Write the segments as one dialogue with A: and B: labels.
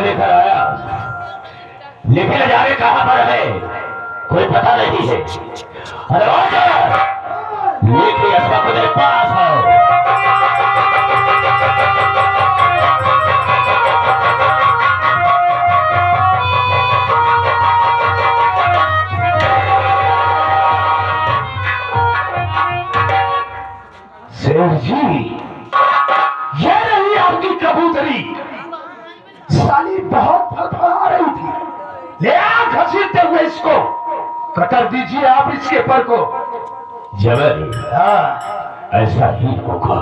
A: को लेकर आया, लेकिन जाने कहां पर है कोई पता नहीं है। अरे लेकिन असवा को मेरे पास है।
B: सेठ जी, ये रही आपकी कबूतरी। साली बहुत फड़फड़ा रही थी। ले आ घसीटते हुए इसको कतर दीजिए आप इसके पर को।
A: जबरी, ऐसा ही होगा,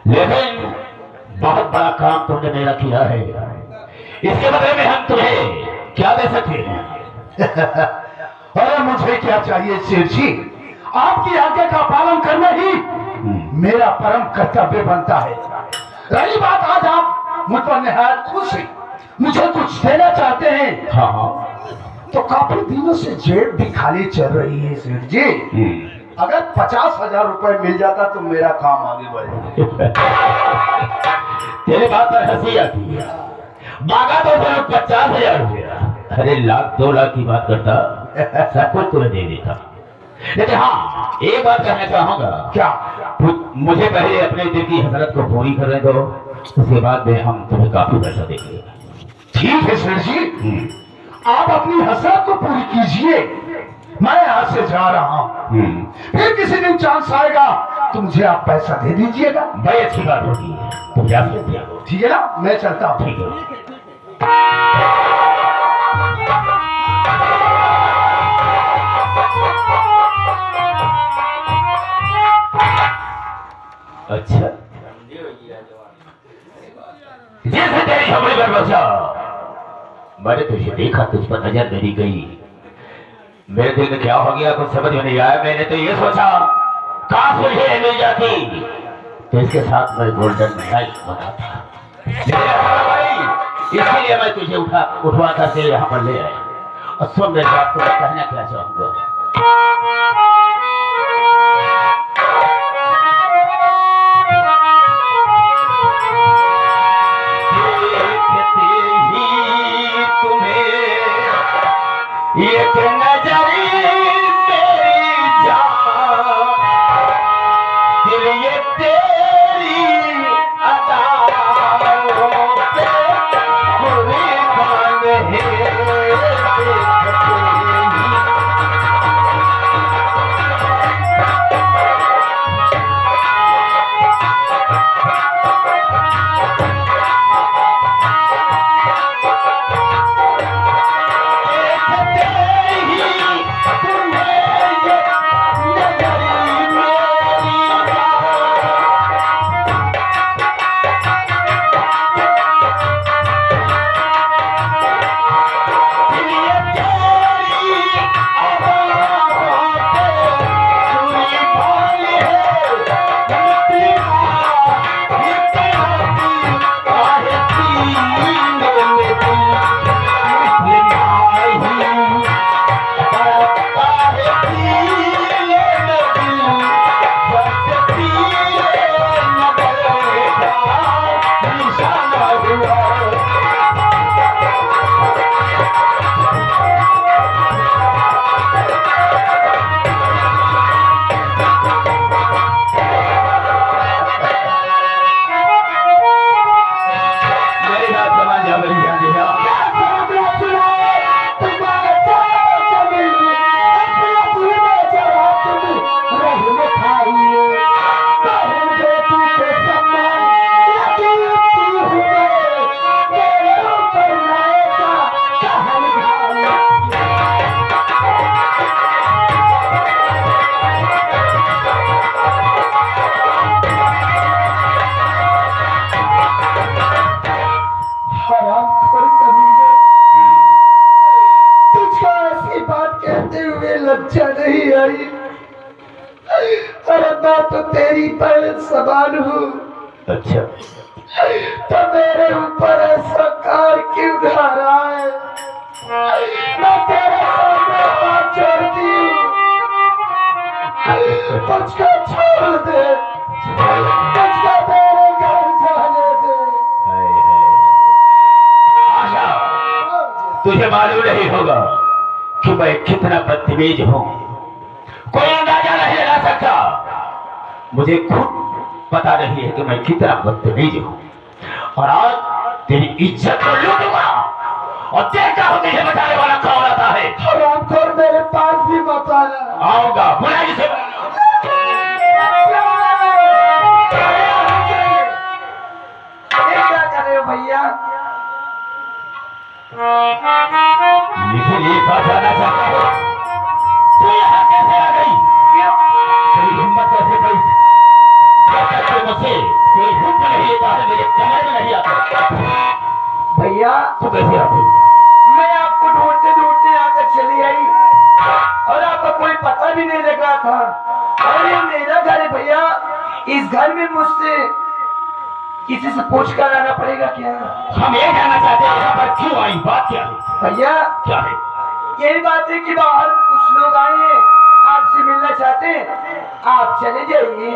A: लेकिन बहुत बड़ा काम तुमने मेरा किया है, इसके बदले में हम तुम्हें क्या दे सकते हैं?
B: अरे मुझे क्या चाहिए सेठ जी, आपकी आज्ञा का पालन करना ही मेरा परम कर्तव्य बनता है। रही बात आज आप मुझ पर निहायत खुश हैं, मुझे कुछ देना चाहते हैं।
A: हाँ हाँ,
B: तो काफी दिनों से जेब भी खाली चल रही है सेठ जी। अगर 50,000 रुपए मिल जाता तो मेरा काम आगे बढ़े।
A: तेरे बात पर हंसी आती है। मांगा तो सिर्फ 50,000 रुपया, अरे लाख 2 लाख की बात करता, सब कुछ तुम्हें दे देता। लेकिन हाँ, एक बात कहना चाहूंगा।
B: क्या?
A: मुझे पहले अपने दिल की हसरत को पूरी करने दो, उसके बाद में हम तुम्हें काफी पैसा देंगे।
B: ठीक है सेठ जी, आप अपनी हसरत को पूरी कीजिए, मैं यहाँ से जा रहा हूँ। फिर किसी दिन चांस आएगा तो मुझे आप पैसा दे दीजिएगा।
A: बड़ी अच्छी बात होगी, तुम जा सकते हो।
B: ठीक है ना, मैं चलता हूँ।
A: ठीक है। अच्छा, जैसे तेरी हमले पर बचा, मैंने तुझे देखा, तुझ पर नजर मेरी गई, मेरे दिल में क्या हो गया कुछ समझ में नहीं आया। मैंने तो ये सोचा काश मुझे मिल जाती तो इसके साथ मैं गोल्डन मेडल बनाता। इसलिए मैं तुझे उठवा कर यहाँ पर ले आया। और सुन मेरे बात को मैं कहना क्या चाहूंगा। एक नजरी मेरी जान, दिल ये तेरी अदाओं पे कुर्बान है।
B: लज्जा नहीं आई। अरे मैं तो तेरी पहले सवाल हूँ।
A: अच्छा,
B: तो मेरे ऊपर ऐसा कार क्यों ढा रहा है? मैं तेरे सामने हाथ जोड़ती हूँ, मुझको छोड़ दे, मुझको तेरे घर जाने दे।
A: तुझे मालूम नहीं होगा कि मैं कितना बदतमीज हूँ। कोई अंदाजा नहीं लगा सकता। मुझे खुद पता नहीं है कि मैं कितना बदतमीज हूँ। और आज तेरी इज्जत को लूटूंगा और देखता हूँ तुझे बताने वाला कौन आता है।
B: हरामखोर मेरे पास भी मत आना।
A: आऊंगा, बुला जिसे।
C: क्या कर रहे हो भैया?
A: लेकिन ये बात जानना चाहता हूँ, तू यहाँ कैसे आ गई? तेरी हिम्मत कैसे पड़ी? मुझसे कोई हुक्म नहीं लेता है, मेरे कमरे में नहीं आता।
C: भैया
A: तू कैसे आ गई?
C: मैं आपको ढूंढते ढूंढते यहाँ तक चली आई और आपका कोई पता भी नहीं लगा था। और ये मेरा घर है भैया। इस घर में मुझसे किसी से पूछ कर आना पड़ेगा क्या?
A: हम ये जानना चाहते हैं यहाँ पर क्यों आई, बात क्या है?
C: भैया
A: क्या है?
C: यही बात है कि बाहर कुछ लोग आए हैं, आपसे मिलना चाहते हैं। आप चले जाइए।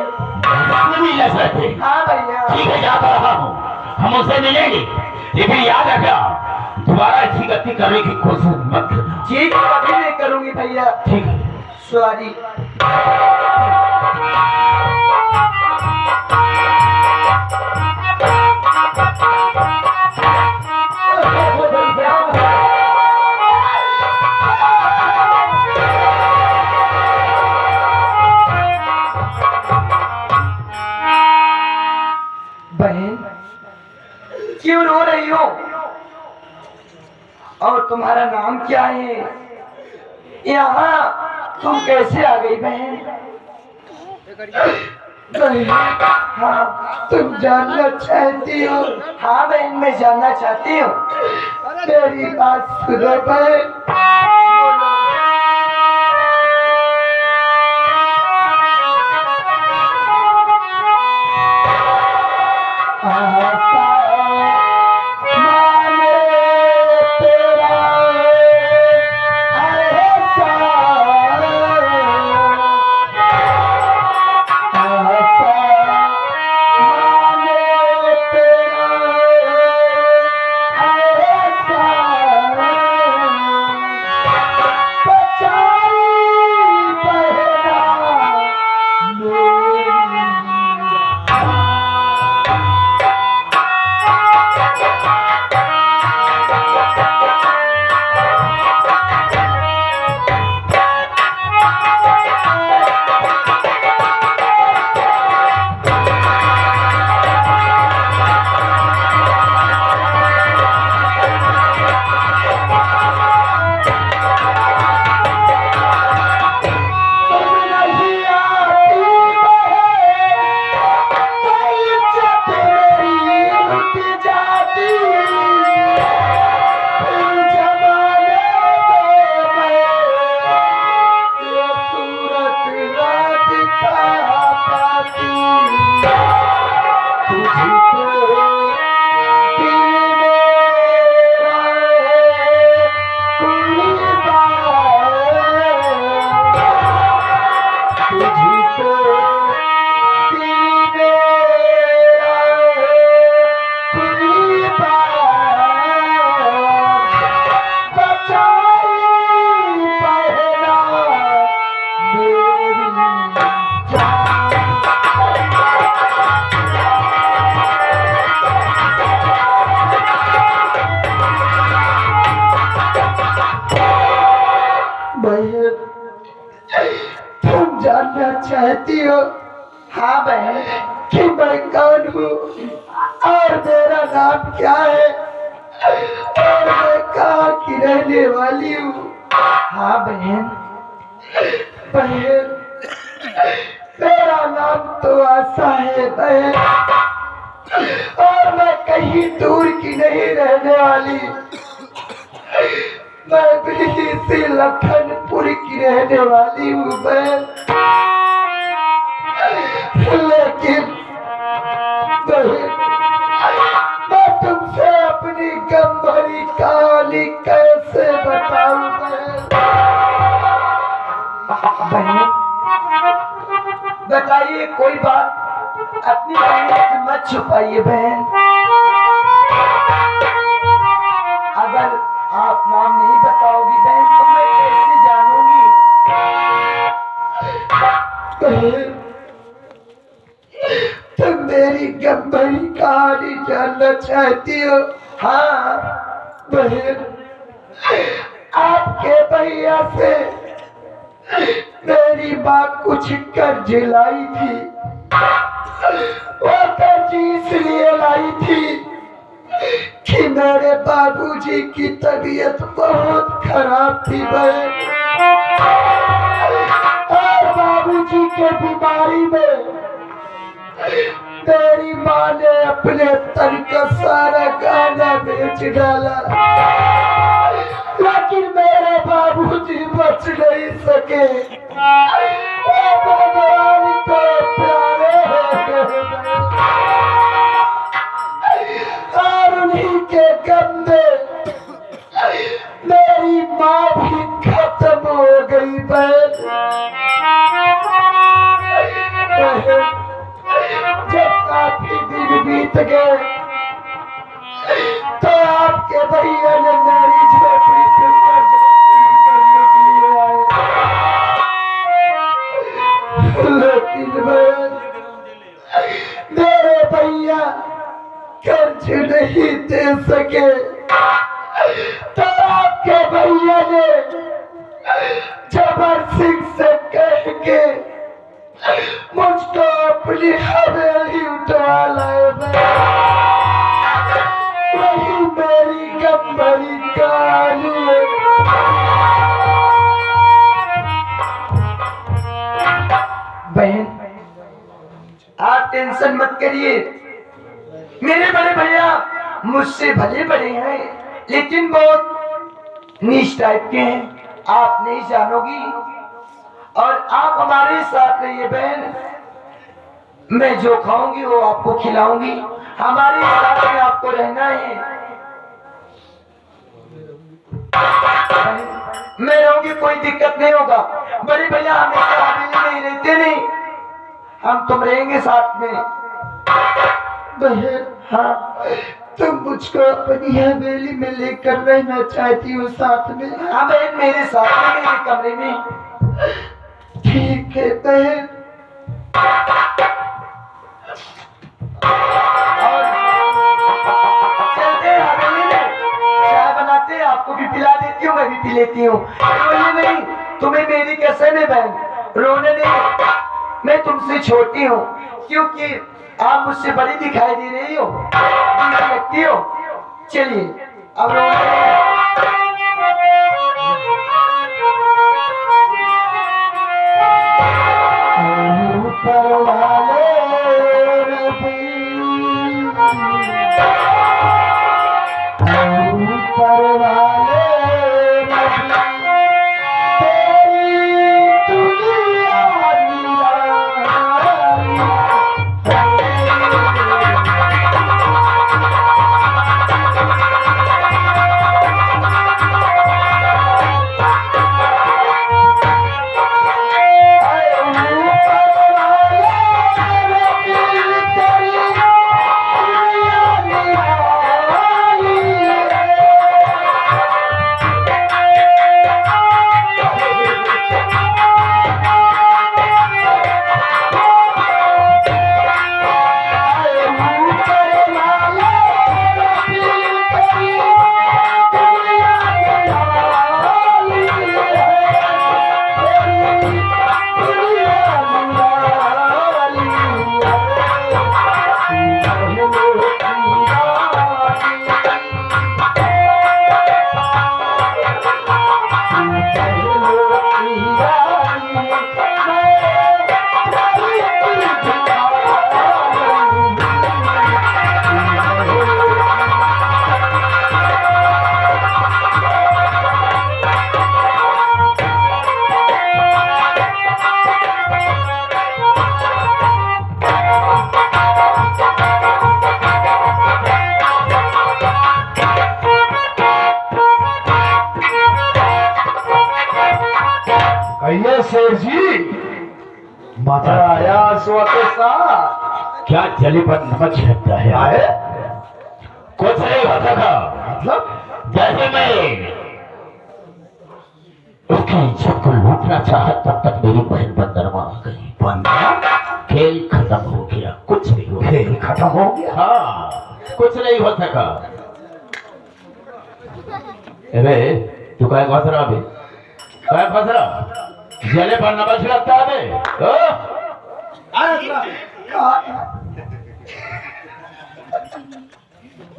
A: मिलना चाहते हैं?
C: हाँ भैया।
A: ठीक है, जाता रहा हूँ, हम उससे मिलेंगे। लेकिन याद रखना, दोबारा ऐसी गलती करने की कोशिश मत करना।
C: ठीक है, कभी नहीं करूंगी भैया।
A: ठीक है।
C: सॉरी। बहन क्यों रो रही हो? और तुम्हारा नाम क्या है? यहाँ तुम कैसे आ गई बहन? हाँ, तुम जानना चाहती हो? हाँ बहन, मैं जानना चाहती हूँ। मेरी बात सुनो बहन। तुम जानना चाहती हो? हाँ बहन, कि मैं कौन हूँ और मेरा नाम क्या है और मैं कहाँ की रहने वाली हूँ? हाँ बहन। बहन, मेरा नाम तो आशा है बहन, और मैं कहीं दूर की नहीं रहने वाली। मैं भी इसी लखनपुर की रहने वाली हूँ बहन। लेकिन बहन, मैं तुमसे अपनी गम भरी कहानी कैसे बताऊं बहन? बहन बताइए, कोई बात अपनी बहन से मत छुपाइए बहन। अगर आप नाम बहन, तुम मेरी गंभीर कहानी जानना चाहती हो? हाँ बहन, आपके भैया से मेरी माँ कुछ कर्ज लाई थी। वो कर्ज इसलिए लाई थी कि मेरे बाबूजी की तबीयत बहुत खराब थी बहन, और बाबूजी के बीमारी में मेरी माँ ने अपने तन का सारा गहना बेच डाला, लेकिन मेरे बाबूजी बच नहीं सके। वो भगवान को प्यारे और उन्हीं के गम में मेरी माँ भी खत्म हो गई बहन। जब काफी दिन बीत गए तो आपके भैया ने मेरी झोपड़ी पे कर्ज वसूली करने के लिए आए, लेकिन मेरे भैया कर्ज नहीं दे सके। तो आपके भैया ने जबर सिंह से कह के मुझको अपनी हवेली उठवा लाए। वही मेरी गंभीरी कहानी है। बहन, आप टेंशन मत करिए। मेरे बड़े भैया मुझसे भले बड़े हैं, लेकिन बहुत नीच टाइप के हैं, आप नहीं जानोगी। और आप हमारे साथ रहिए बहन, मैं जो खाऊंगी वो आपको खिलाऊंगी, हमारे साथ में आपको रहना है। मैं रहूंगी, कोई दिक्कत नहीं होगा। बड़े भैया हमेशा हवेली में रहते नहीं, हम तुम रहेंगे साथ में। बहन, हाँ, तुम मुझको अपनी हवेली में लेकर रहना चाहती हो साथ में? हाँ बहन, मेरे साथ में, मेरे कमरे में। ठीक है बहन। और चलते हैं हवेली में, चाय बनाते हैं, आपको भी पिला देती हूँ, मैं भी पी लेती हूँ। रोने नहीं, तुम्हें मेरी कसम है बहन, रोने नहीं। मैं तुमसे छोटी हूँ, क्योंकि आप मुझसे बड़ी दिखाई दे रही हो, लगती हो। चलिए अब रोने शेर जी,
B: मजा आया के साथ।
A: क्या जली पर नमक छिड़कता है? कुछ नहीं हो सका।
B: मतलब
A: जैसे मैं उसकी इज्जत को लूटना चाहा, तब तक मेरी बहन बंदरमा आ गई।
B: बंदा
A: खेल खत्म हो गया, कुछ नहीं हो गया।
B: खेल खत्म हो गया।
A: हाँ, कुछ नहीं हो सका। अबे तू काय फंस रहा अबे? काय फंस रहा? जले पर नमक लगता है अबे?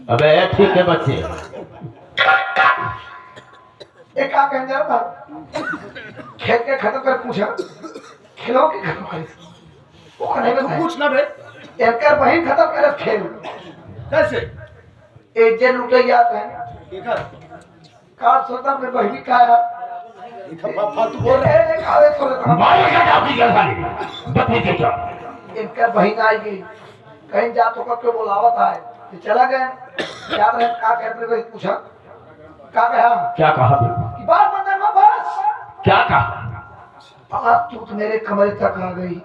A: अबे ठीक है बच्चे।
C: एक क्या कहने जा रहा था? खेल के खत्म कर पूछा, खेलों के खत्म कर वो नहीं बताया।
B: पूछना बे
C: एक वही खत्म करे खेल
B: कैसे?
C: एक जे लुटे जाते हैं का सोचता मैं बहनी का
B: फालतू बोल रहे हैं।
C: खावे सोचता
A: मारो क्या आपकी गलती? बत्ती के क्या?
C: इनका बहन आएगी कहीं जा तो करके बुलावत है तो चला गए याद रहे का कहते हुए पूछा का कहा
A: क्या कहा बे?
C: कि बात मंदिर में बस
A: क्या कहा?
C: आज तू तो मेरे कमरे तक आ गई,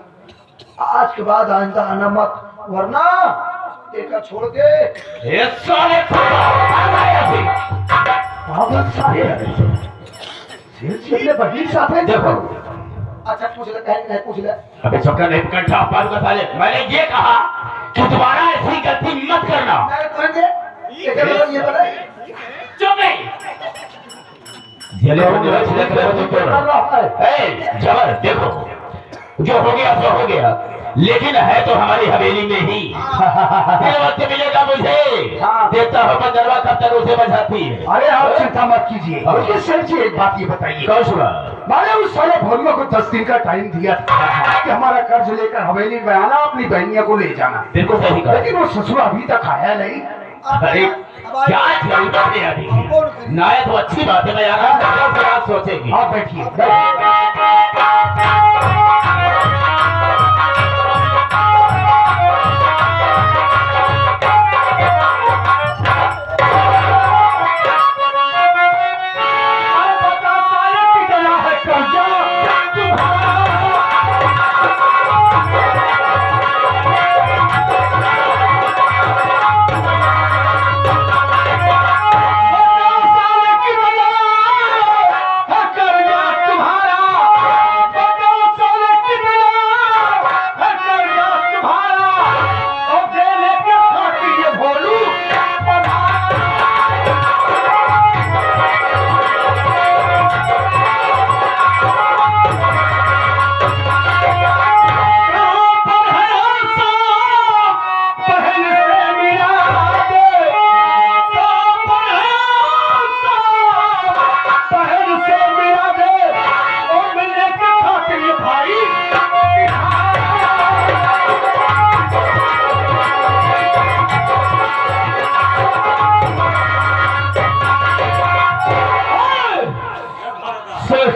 C: आज के बाद आइंदा आना मत वरना देखा छोड़ के
A: ये साले
B: बहुत सारे सिलसिले बड़ी साथे
A: देखो।
C: अच्छा पूछ ले कहीं नहीं पूछ ले
A: अबे चौका नहीं कंठा पार का साले। मैंने ये कहा कि दोबारा ऐसी गलती मत करना।
C: मैं कहेंगे ये बताए
A: चुप नहीं। झेले बंदे छिले कर रहा है। जबर देखो जो हो गया सो हो गया, लेकिन है तो हमारी हवेली में ही। फिर वक्त मिलेगा मुझे, देता हो पंद्रवा कब तक उसे बचाती है।
B: अरे आप चिंता मत कीजिए। ये सर जी एक बात ये बताइए,
A: कौन सुना?
B: मैंने उस साले भोलिया को 10 दिन का टाइम दिया था कि हमारा कर्ज लेकर हवेली में आना, अपनी बहनिया को ले जाना।
A: बिल्कुल सही कहा।
B: लेकिन वो ससुर अभी तक आया नहीं।
A: अरे क्या अच्छी बातें आ रही है ना, ये तो अच्छी बात है। मैं यार सोचेगी।
B: आप बैठिए।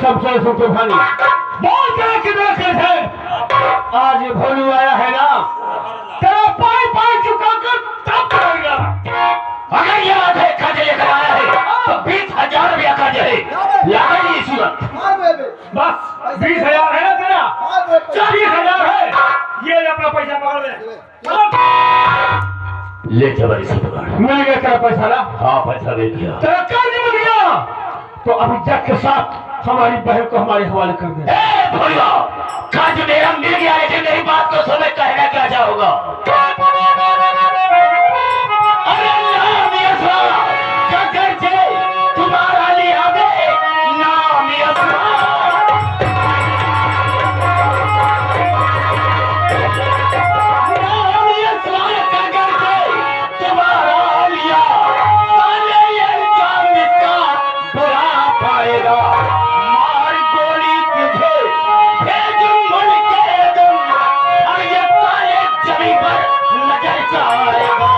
A: सबसे तूफानी बहुत है। आज ये भोलू आया है ना, तेरा पाई पाई चुका कर तब करेगा। अगर ये बात है कर्ज लेकर आया है तो 20,000 रुपया कर्ज है, लगा नहीं इसी वक्त।
B: बस 20,000 है ना तेरा? 40,000 है। ये अपना पैसा पकड़
A: ले जबर इसी पकड़।
B: मिल गया तेरा पैसा ना?
A: हाँ पैसा दे दिया।
B: तेरा कर्ज मिल गया तो अभी जग के साथ हमारी बहन को हमारे हवाले कर दे।
A: भोलू कर्ज मेरा मिल गया, लेकिन मेरी बात को समझ कहना क्या चाहोगा? अरे नाम यशवा का कर्ज तुम्हारा लिया दे, नाम यशवा। नाम यशवा का कर्ज तुम्हारा लिया, साले ये अंजाम इसका बुरा पाएगा। मार गोली तुझे भेज मुल्क के दम, और ये साले जमी पर नजर जाएगा।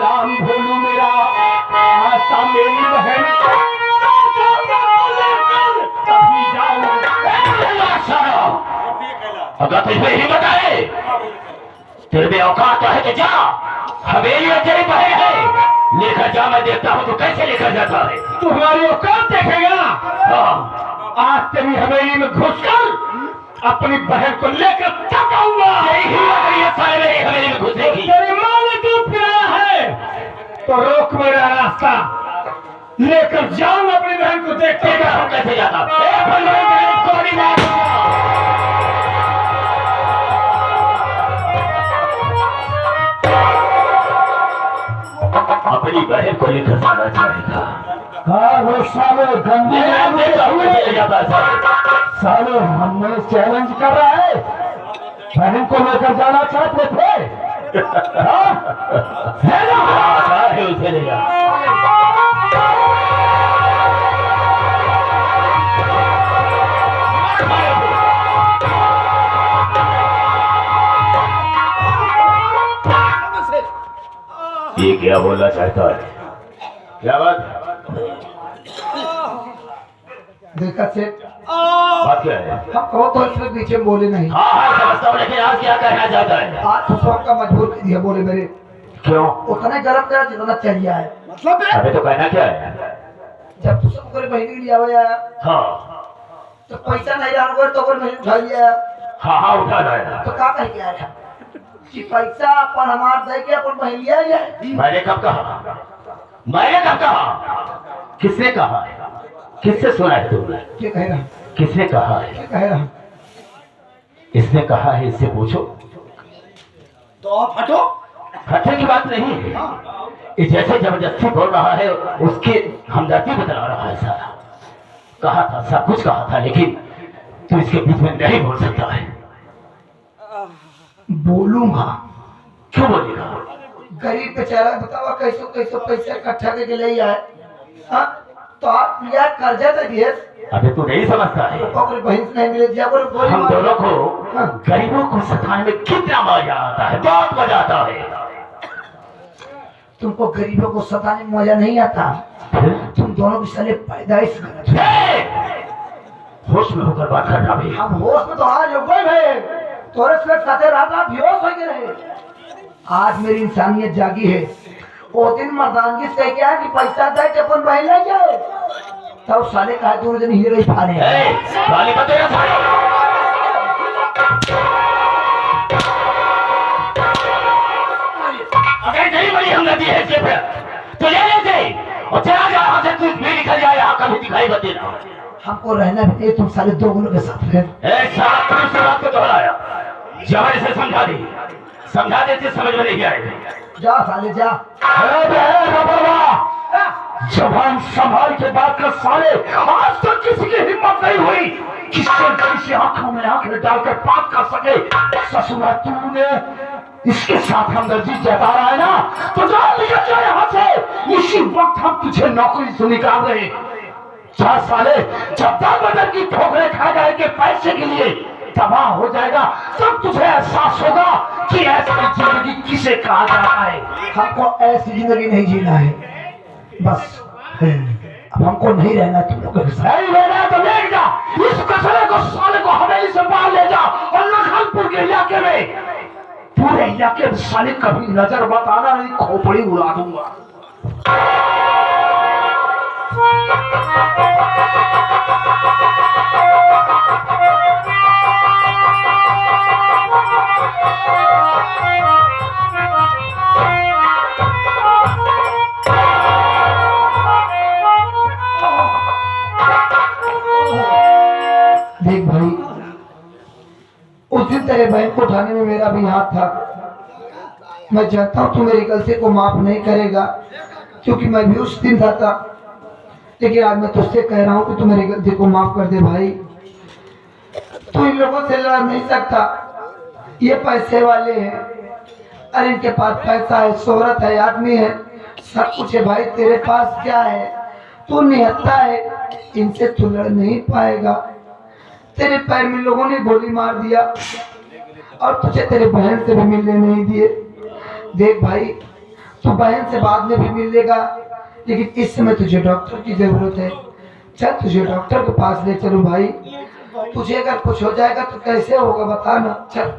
B: नाम भोलू मेरा, आशा मेरी बहन, कभी जाऊंगा।
A: अगर तुझे हिम्मत है, तेरे में औकात है तो जा, हवेली में तेरी बहन है, लेकर जा। मैं देखता हूँ तो कैसे लेकर जाता है।
B: तू हमारी औकात देखेगा।
A: हाँ
B: आज तेरी हवेली में घुसकर अपनी बहन को लेकर तक आऊंगा।
A: यही हिम्मत है सारे मेरी हवेली में घुसेगी।
B: तेरी माँ ने दूध पिलाया है तो रोक मेरा रास्ता, लेकर जाऊं अपनी बहन को देखते
A: हम कैसे जाता? गोली मार अपनी बहन को लेकर जाना चाहेगा।
B: वो साले गंदे
A: चले जाता
B: साले हमने चैलेंज कर रहा है, बहन को लेकर जाना चाहते थे। हाँ? है ना?
A: उसे ले जा। ये क्या बोलना चाहता है? क्या बात?
C: देखा सेठ,
A: बात क्या है?
C: हम कहो तो इसमें पीछे बोले नहीं।
A: हाँ हाँ समझता हूँ, लेकिन आज क्या कहना चाहता है?
C: आज तो सबका मजबूर कर दिया, बोले मेरे
A: क्यों?
C: उतने गरम करा जितना चाहिए है। मतलब
A: अबे तो कहना क्या है?
C: जब तू सब करे बहनी के लिए आया
A: हाँ
C: तो पैसा नहीं रहा होगा तो नहीं उठा लिया
A: हाँ उठा है।
C: तो क्या कह के आया कि पैसा अपन हमार दे के अपन बहन लिया जाए।
A: मैंने कब कहा? मैंने कब कहा? किसने कहा? किससे सुना है तुमने?
C: क्या कह रहा?
A: किसने कहा है?
C: क्या कह रहा?
A: इसने कहा है, इससे पूछो।
C: तो आप हटो।
A: हटने की बात नहीं है, ये जैसे जबरदस्ती बोल रहा है उसकी हमदर्दी बतला रहा है। सारा कहा था, सब कुछ कहा था, लेकिन तू इसके बीच में नहीं बोल सकता है।
C: बोलूंगा।
A: क्यों बोलेगा?
C: गरीब बेचारा बतावा कैसो कैसो पैसा इकट्ठा करके ले आए। हाँ? तो आप लिया कर्जा दे दिए।
A: अबे तू नहीं समझता है,
C: और बहन से नहीं मिले दिया, बोले गोली
A: हम
C: मार।
A: दोनों को गरीबों को सताने में कितना मजा आता है, बहुत मजा आता है।
C: तुमको गरीबों को सताने में मजा नहीं आता। तुम दोनों की साले पैदाइश गलत है।
A: हे! होश में होकर बात करना भी।
C: हम होश में तो आज हो गए भाई, तोरे से साथे रात रात बेहोश हो गए रहे। आज मेरी इंसानियत जागी है। वो दिन मर्दानगी से क्या कि पैसा दे के अपन बहन ले जाए, तब साले कहा दूर दिन हीरे ही फाड़े।
A: गाली मत देना साले। अगर नहीं बड़ी हमदर्दी है इसके फिर तो ले लेते और चला जा यहाँ से, तू भी निकल जाए, यहाँ कभी दिखाई मत देना।
C: हमको रहना भी नहीं, तुम साले दो गुलों के साथ रहे।
A: सारा पुलिस से बात को दोहराया, जबर से समझा देते समझ में नहीं आए।
C: जा साले जा।
B: जबान संभाल के बात कर साले, आज तक किसी की हिम्मत नहीं हुई किससे किसी आंखों में आंखें डालकर बात कर सके। ससुरा तूने इसके साथ हमदर्दी जता रहा है ना, तो जा निकल जा यहाँ से। इसी वक्त हम तुझे नौकरी से निकाल रहे। जा साले, जब तक बदल की ठोकरें खा जाए के पैसे के लिए तबाह हो जाएगा, तब तुझे एहसास होगा कि ऐसी जिंदगी किसे कहा जाता है।
C: हमको ऐसी जिंदगी नहीं जीना है, बस अब हमको नहीं रहना तुम लोगों के साथ।
B: नहीं रहना तो ले जा, इस कचरे को साले को हवेली से बाहर ले जा और लखनपुर के इलाके में, पूरे इलाके में साले कभी नजर मत आना, नहीं खोपड़ी उड़ा दूंगा।
C: देख भाई, उस दिन तेरे बहन को उठाने में मेरा भी हाथ था। मैं चाहता हूँ तू मेरी गलती को माफ नहीं करेगा, क्योंकि मैं भी उस दिन था। लेकिन आज मैं तुझसे कह रहा हूँ कि तू मेरी गलती को माफ कर दे भाई। तू इन लोगों से लड़ नहीं सकता, ये पैसे वाले हैं, अरे इनके पास पैसा है, शोहरत है, आदमी है, सब कुछ है भाई। तेरे पास क्या है? तू निहत्था है, इनसे तू लड़ नहीं पाएगा। तेरे पैर में लोगों ने गोली मार दिया और तुझे तेरे बहन से भी मिलने नहीं दिए। देख भाई, तू बहन से बाद में भी मिल लेगा, लेकिन इस समय तुझे डॉक्टर की जरूरत है। चल तुझे डॉक्टर के पास ले चलूं भाई। तुझे अगर कुछ हो जाएगा तो कैसे होगा बता ना। चल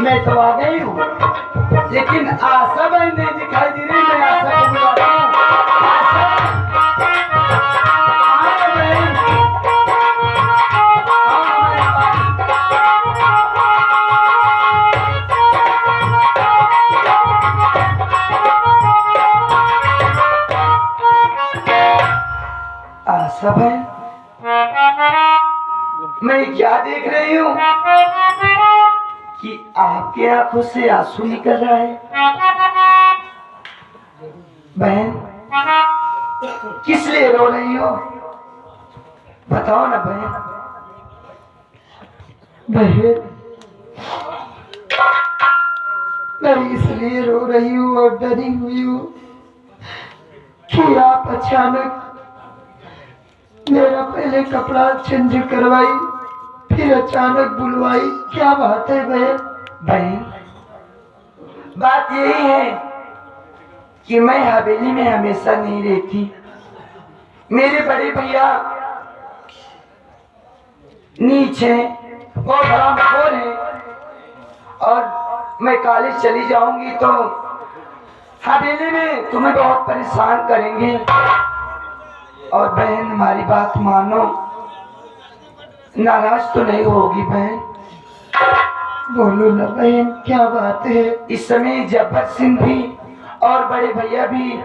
C: मैं तो आ गई हूँ, लेकिन आशा बहन नहीं दिखाई दे रही। मैं आशा को बुलाता हूँ। आशा, आओ बहन, आओ हमारे पास। आशा बहन, मैं क्या देख रही हूँ कि आपके आंखों से आंसू निकल रहा है। बहन, किस लिए रो रही हो? बताओ ना बहन। बहन, मैं इसलिए रो रही हूँ और डरी हुई हूँ कि आप अचानक मेरा पहले कपड़ा चेंज करवाई, फिर अचानक बुलवाई। क्या बात है बहन? बहन, बात यही है कि मैं हवेली में हमेशा नहीं रहती। मेरे बड़े भैया नीचे वो बड़ा मखोर है, और मैं कॉलेज चली जाऊंगी तो हवेली में तुम्हें बहुत परेशान करेंगे। और बहन, हमारी बात मानो, नाराज तो नहीं होगी बहन? बोलो ना बहन, क्या बात है? इस समय जब्बर सिंह भी और बड़े भैया भी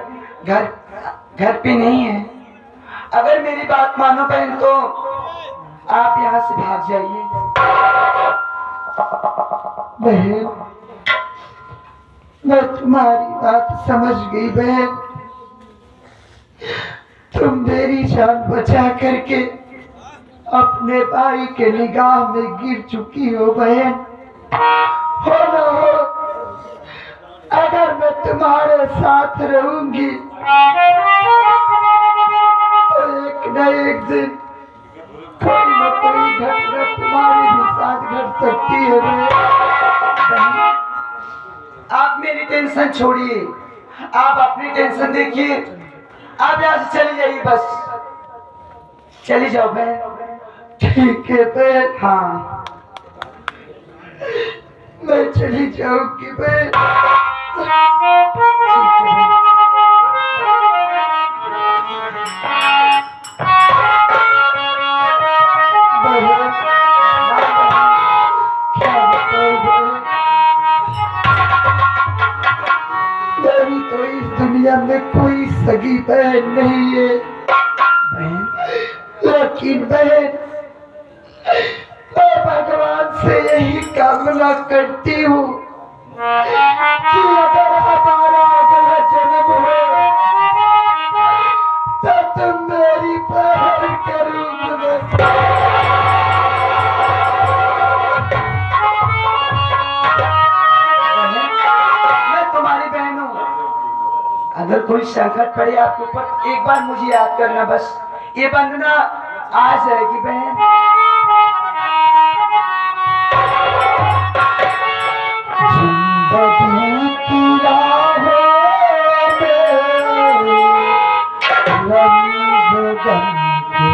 C: घर पे नहीं है। अगर मेरी बात मानो बहन तो आप यहाँ से भाग जाइए। बहन, मैं तुम्हारी बात समझ गई बहन। तुम मेरी जान बचा करके अपने भाई के निगाह में गिर चुकी हो बहन। हो ना हो, अगर मैं तुम्हारे साथ रहूंगी तो एक न एक दिन कोई न कोई घटना तुम्हारे भी साथ घट सकती है बहन। आप मेरी टेंशन छोड़िए, आप अपनी टेंशन देखिए। आप यहाँ से चली जाइए, बस चली जाओ बहन। ठीक है बहन। हाँ, मैं चली जाऊंगी बहन। मेरी तो इस दुनिया में कोई सगी बहन नहीं है बहन, लेकिन बहन मैं भगवान से यही कामना करती हूँ कि अगर हमारा अगला जन्म हो तो तुम मेरी बहन के रूप में। मैं तुम्हारी बहन हूँ, अगर कोई संकट पड़े आपके ऊपर एक बार मुझे याद करना, बस ये वंदना आज रहेगी बहन। जिंदगी की राहों में रंग बन के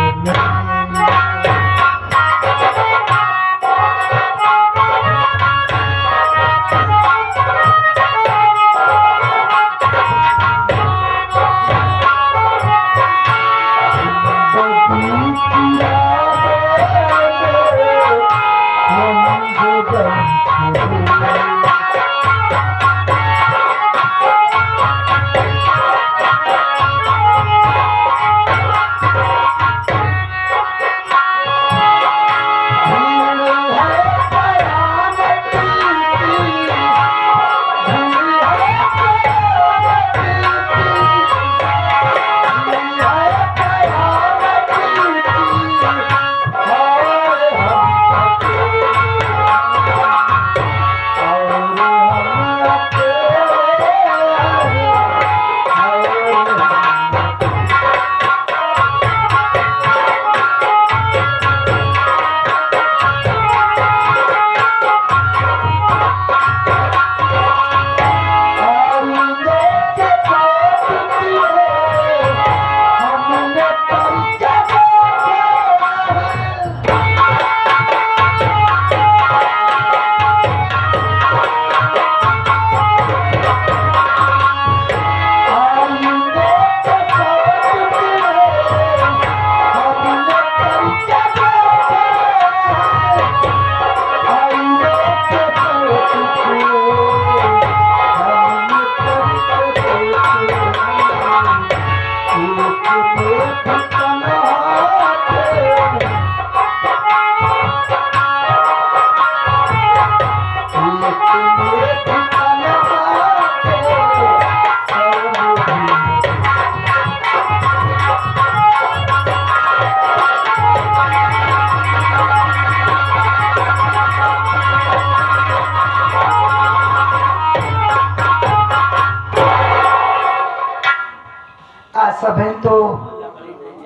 C: आशा बहन तो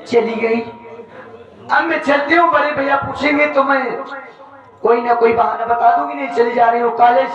C: चली गई। अब मैं चलती हूँ, बड़े भैया पूछेंगे तो मैं कोई ना कोई बहाना बता दूंगी, नहीं चली जा रही हूँ कॉलेज।